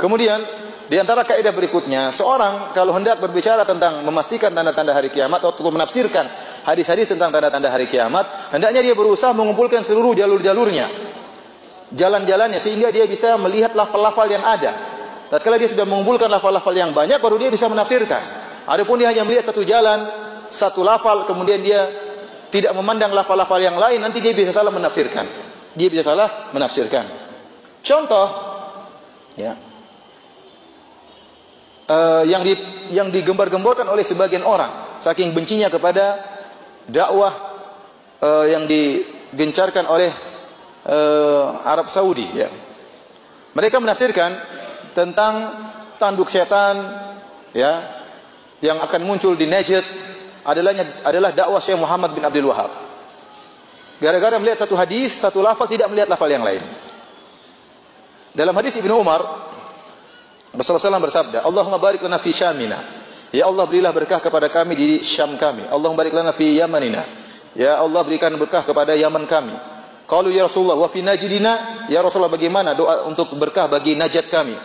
Kemudian di antara kaidah berikutnya, seorang kalau hendak berbicara tentang memastikan tanda-tanda hari kiamat atau menafsirkan hadis-hadis tentang tanda-tanda hari kiamat, hendaknya dia berusaha mengumpulkan seluruh jalur-jalurnya, jalan-jalannya, sehingga dia bisa melihat lafal-lafal yang ada. Tatkala dia sudah mengumpulkan lafal-lafal yang banyak, baru dia bisa menafsirkan. Adapun dia hanya melihat satu jalan, satu lafal, kemudian dia tidak memandang lafal-lafal yang lain, nanti dia bisa salah menafsirkan. Dia bisa salah menafsirkan. Contoh, ya, yang digembar-gemborkan oleh sebagian orang, saking bencinya kepada dakwah yang digencarkan oleh Arab Saudi, ya. Mereka menafsirkan tentang tanduk setan, ya, yang akan muncul di Najd adalah dakwah Syekh Muhammad bin Abdul Wahab. Gara-gara melihat satu hadis, satu lafal, tidak melihat lafal yang lain. Dalam hadis Ibnu Umar, Rasulullah SAW bersabda, Allahumma barik lana fi syamina. Ya Allah, berilah berkah kepada kami di Syam kami. Allahumma barik lana fi yamanina. Ya Allah, berikan berkah kepada Yaman kami. Qalu ya Rasulullah wa fi najdina. Ya Rasulullah, bagaimana doa untuk berkah bagi Najd kami?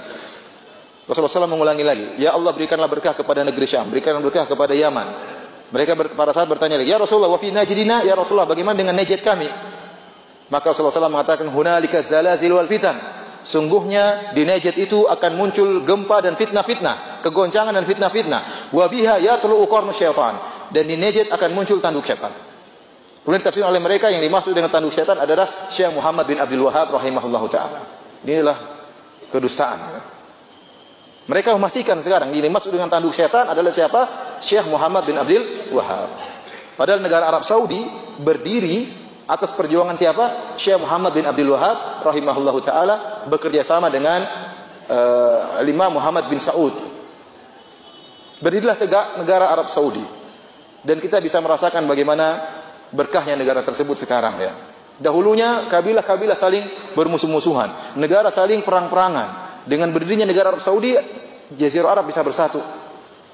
Rasulullah SAW mengulangi lagi, ya Allah, berikanlah berkah kepada negeri Syam, berikanlah berkah kepada Yaman. Mereka para sahabat bertanya lagi, ya Rasulullah wa fi najdina. Ya Rasulullah, bagaimana dengan Najd kami? Maka Rasulullah SAW mengatakan, hunalika zalazil wal fitan. Sungguhnya di Najd itu akan muncul gempa dan fitnah-fitnah, kegoncangan dan fitnah-fitnah. Wa biha yatlu qarnu syaitan. Dan di Najd akan muncul tanduk syaitan. Kemudian ditafsirkan oleh mereka, yang dimaksud dengan tanduk syaitan adalah Syekh Muhammad bin Abdul Wahab rahimahullahu taala. Inilah kedustaan. Mereka memastikan sekarang ini dimaksud dengan tanduk syaitan adalah siapa? Syekh Muhammad bin Abdul Wahab. Padahal negara Arab Saudi berdiri atas perjuangan siapa? Syekh Muhammad bin Abdul Wahab rahimahullahu taala, bekerja sama dengan Imam Muhammad bin Saud. Berdirilah tegak negara Arab Saudi. Dan kita bisa merasakan bagaimana berkahnya negara tersebut sekarang, ya. Dahulunya kabilah-kabilah saling bermusuh-musuhan, negara saling perang-perangan. Dengan berdirinya negara Arab Saudi, Jazirah Arab bisa bersatu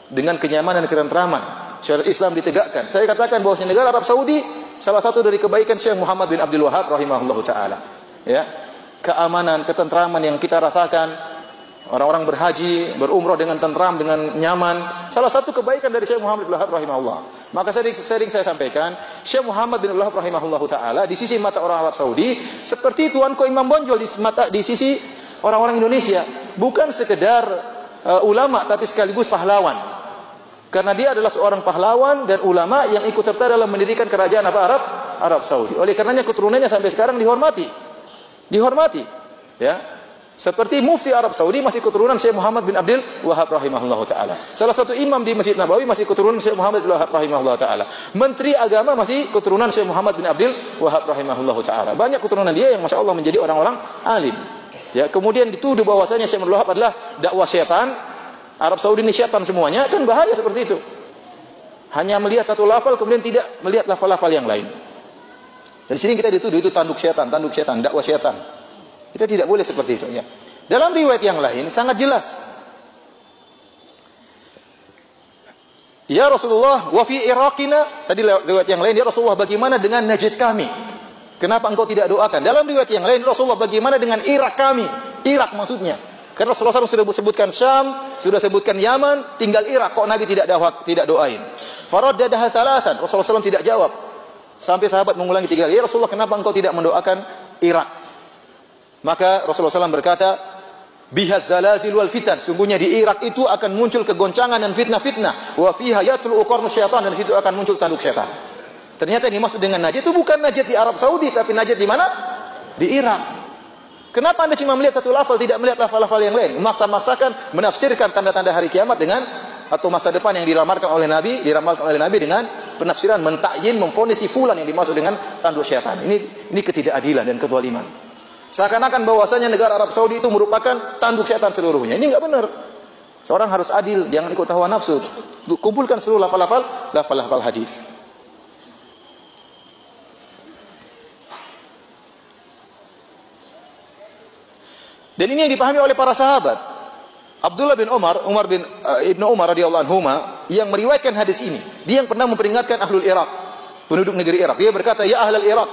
dengan kenyamanan dan ketentraman. Syariat Islam ditegakkan. Saya katakan bahwa negara Arab Saudi salah satu dari kebaikan Syekh Muhammad bin Abdul Wahab rahimahullahu taala. Ya. Keamanan, ketentraman yang kita rasakan, orang-orang berhaji, berumrah dengan tentram, dengan nyaman. Salah satu kebaikan dari Syekh Muhammad bin Abdul Wahab rahimahullah. Maka sering saya sampaikan, Syekh Muhammad bin Abdul Wahab rahimahullahu taala di sisi mata orang Arab Saudi seperti tuanku Imam Bonjol di sisi orang-orang Indonesia, bukan sekedar ulama tapi sekaligus pahlawan. Karena dia adalah seorang pahlawan dan ulama yang ikut serta dalam mendirikan kerajaan Arab Saudi. Oleh karenanya keturunannya sampai sekarang dihormati. Ya. Seperti mufti Arab Saudi masih keturunan Syekh Muhammad bin Abdul Wahab rahimahullahu taala. Salah satu imam di Masjid Nabawi masih keturunan Syekh Muhammad bin Wahab rahimahullahu taala. Menteri agama masih keturunan Syekh Muhammad bin Abdul Wahab rahimahullahu taala. Banyak keturunan dia yang masya Allah menjadi orang-orang alim. Ya, kemudian dituduh bahwasanya Syekh Abdul Wahab adalah dakwah syaitan. Arab Saudi ini syaitan semuanya, kan bahaya seperti itu. Hanya melihat satu lafal kemudian tidak melihat lafal-lafal yang lain. Dan sini kita dituduh itu tanduk syaitan, dakwah syaitan. Kita tidak boleh seperti itu, ya. Dalam riwayat yang lain sangat jelas. Ya Rasulullah, wa fi Iraqina, tadi riwayat yang lain, ya Rasulullah, bagaimana dengan Najd kami? Kenapa engkau tidak doakan? Dalam riwayat yang lain, Rasulullah, bagaimana dengan Irak kami? Irak maksudnya. Karena Rasulullah SAW sudah sebutkan Syam, sudah sebutkan Yaman, tinggal Irak. Kok Nabi tidak doain? Faraddadaha thalathan. Rasulullah SAW tidak jawab. Sampai sahabat mengulangi 3 kali. Ya Rasulullah, kenapa engkau tidak mendoakan Irak? Maka Rasulullah SAW berkata, bihaz zalazil wal fitan. Sungguhnya di Irak itu akan muncul kegoncangan dan fitnah-fitnah. Wa fiha yatlu qarnu syaitan. Dan di situ akan muncul tanduk syaitan. Ternyata yang dimaksud dengan Najd itu bukan Najd di Arab Saudi, tapi Najd di mana? Di Irak. Kenapa Anda cuma melihat satu lafal, tidak melihat lafal-lafal yang lain? Memaksa-maksakan menafsirkan tanda-tanda hari kiamat dengan atau masa depan yang diramalkan oleh Nabi dengan penafsiran mentakyin, memvonis si fulan yang dimaksud dengan tanduk syaitan. Ini ketidakadilan dan kezaliman. Seakan-akan bahwasanya negara Arab Saudi itu merupakan tanduk syaitan seluruhnya. Ini enggak benar. Seorang harus adil, jangan ikut hawa nafsu. Kumpulkan seluruh lafal-lafal hadis. Dan ini yang dipahami oleh para sahabat. Abdullah bin Umar bin Ibnu Umar radhiyallahu anhuma yang meriwayatkan hadis ini. Dia yang pernah memperingatkan ahlul Irak, penduduk negeri Irak. Dia berkata, "Ya ahlal Irak,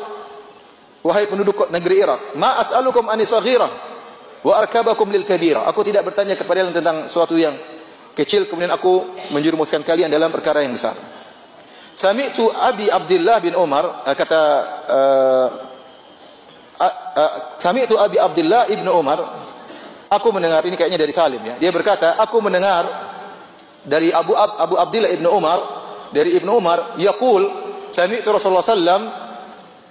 wahai penduduk negeri Irak, ma as'alukum ani saghirah." wa arkabakum lil kabira. Aku tidak bertanya kepada kalian tentang suatu yang kecil kemudian aku menjerumuskan kalian dalam perkara yang besar. Sami'tu Abi Abdullah bin Umar Sami'tu Abi Abdullah ibnu Umar, aku mendengar, ini kayaknya dari Salim ya. Dia berkata, aku mendengar dari Abu Abdullah ibnu Umar, dari Ibnu Umar, yaqul, sami'tu Rasulullah sallam,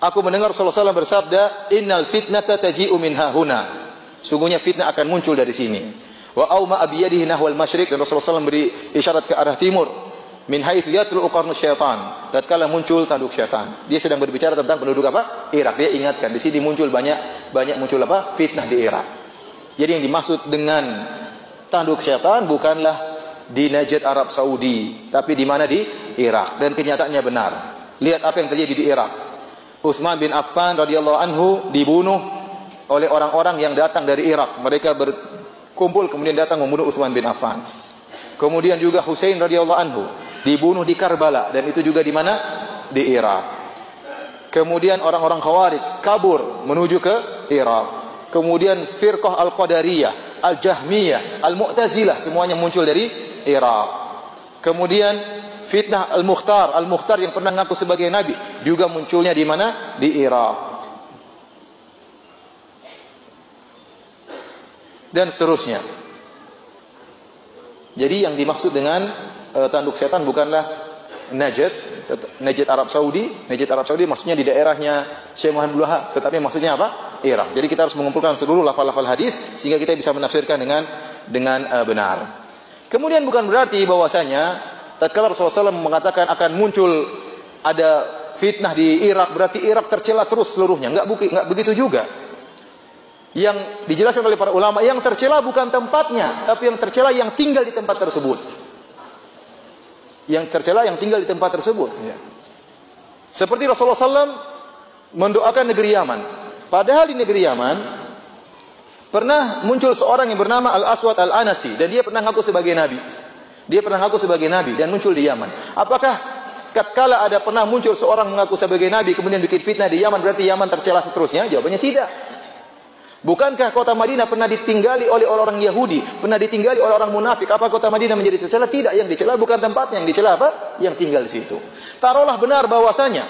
aku mendengar Rasulullah sallam bersabda, innal fitnata taji'u min hahuna. Sungguhnya fitnah akan muncul dari sini. Wa auma abiyadihi nahwal masyriq, dan Rasulullah sallam beri isyarat ke arah timur. Min haitsu yatlu qarnu syaitan, tatkala muncul tanduk syaitan. Dia sedang berbicara tentang penduduk apa? Irak. Dia ingatkan di sini muncul banyak muncul apa? Fitnah di Irak. Jadi yang dimaksud dengan tanduk syaitan bukanlah di Najd Arab Saudi, tapi di mana? Di Irak. Dan kenyataannya benar. Lihat apa yang terjadi di Irak. Utsman bin Affan radhiyallahu anhu dibunuh oleh orang-orang yang datang dari Irak. Mereka berkumpul kemudian datang membunuh Utsman bin Affan. Kemudian juga Husain radhiyallahu anhu dibunuh di Karbala, dan itu juga di mana? Di Irak. Kemudian orang-orang Khawarij kabur menuju ke Irak. Kemudian Firqah Al-Qadariyah, Al-Jahmiyah, Al-Mu'tazilah semuanya muncul dari Irak. Kemudian fitnah Al-Mukhtar yang pernah ngaku sebagai nabi juga munculnya di mana? Di Irak. Dan seterusnya. Jadi yang dimaksud dengan tanduk setan bukanlah Najd Arab Saudi. Najd Arab Saudi maksudnya di daerahnya Syekh Muhammad Abdul Wahab, tetapi maksudnya apa? Irak. Jadi kita harus mengumpulkan seluruh lafal-lafal hadis sehingga kita bisa menafsirkan dengan benar. Kemudian bukan berarti bahwasanya tatkala Rasulullah SAW mengatakan akan muncul ada fitnah di Irak berarti Irak tercela terus seluruhnya. Enggak begitu juga. Yang dijelaskan oleh para ulama, yang tercela bukan tempatnya, tapi yang tercela yang tinggal di tempat tersebut. Yang tercela yang tinggal di tempat tersebut. Ya. Seperti Rasulullah SAW mendoakan negeri Yaman. Padahal di negeri Yaman pernah muncul seorang yang bernama Al-Aswad Al-Anasi, dan dia pernah ngaku sebagai nabi. Dia pernah ngaku sebagai nabi dan muncul di Yaman. Apakah tatkala ada pernah muncul seorang mengaku sebagai nabi kemudian bikin fitnah di Yaman berarti Yaman tercela seterusnya? Jawabannya tidak. Bukankah kota Madinah pernah ditinggali oleh orang Yahudi, pernah ditinggali oleh orang munafik? Apa kota Madinah menjadi tercela? Tidak, yang dicela bukan tempatnya, yang dicela apa? Yang tinggal di situ. Taruhlah benar bahwasanya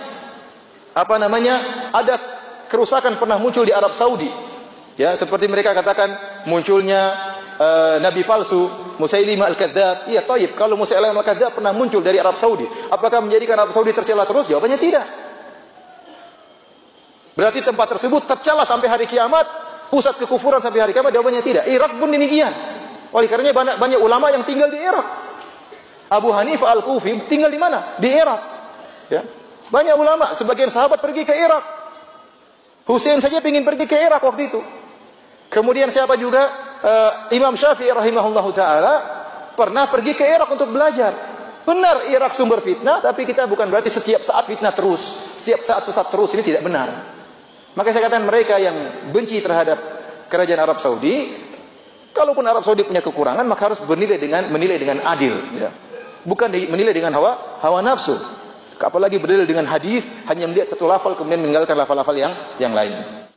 ada kerusakan pernah muncul di Arab Saudi. Ya, seperti mereka katakan munculnya nabi palsu Musailimah Al-Kadzdzab. Iya, thayyib. Kalau Musailimah Al-Kadzdzab pernah muncul dari Arab Saudi, apakah menjadikan Arab Saudi tercela terus? Jawabannya tidak. Berarti tempat tersebut tercela sampai hari kiamat. Pusat kekufuran sampai hari kiamat? Jawabannya tidak. Irak pun demikian. Oleh karenanya banyak ulama yang tinggal di Irak. Abu Hanifah Al-Kufi tinggal di mana? Di Irak. Ya. Banyak ulama, sebagian sahabat pergi ke Irak. Husain saja ingin pergi ke Irak waktu itu. Kemudian siapa juga? Imam Syafi'i rahimahullahu taala pernah pergi ke Irak untuk belajar. Benar Irak sumber fitnah, tapi kita bukan berarti setiap saat fitnah terus, setiap saat sesat terus, ini tidak benar. Maka saya katakan mereka yang benci terhadap kerajaan Arab Saudi, kalaupun Arab Saudi punya kekurangan, maka harus menilai dengan adil, ya. Bukan menilai dengan hawa nafsu. Apalagi berdalil dengan hadis, hanya melihat satu lafal kemudian meninggalkan lafal-lafal yang lain.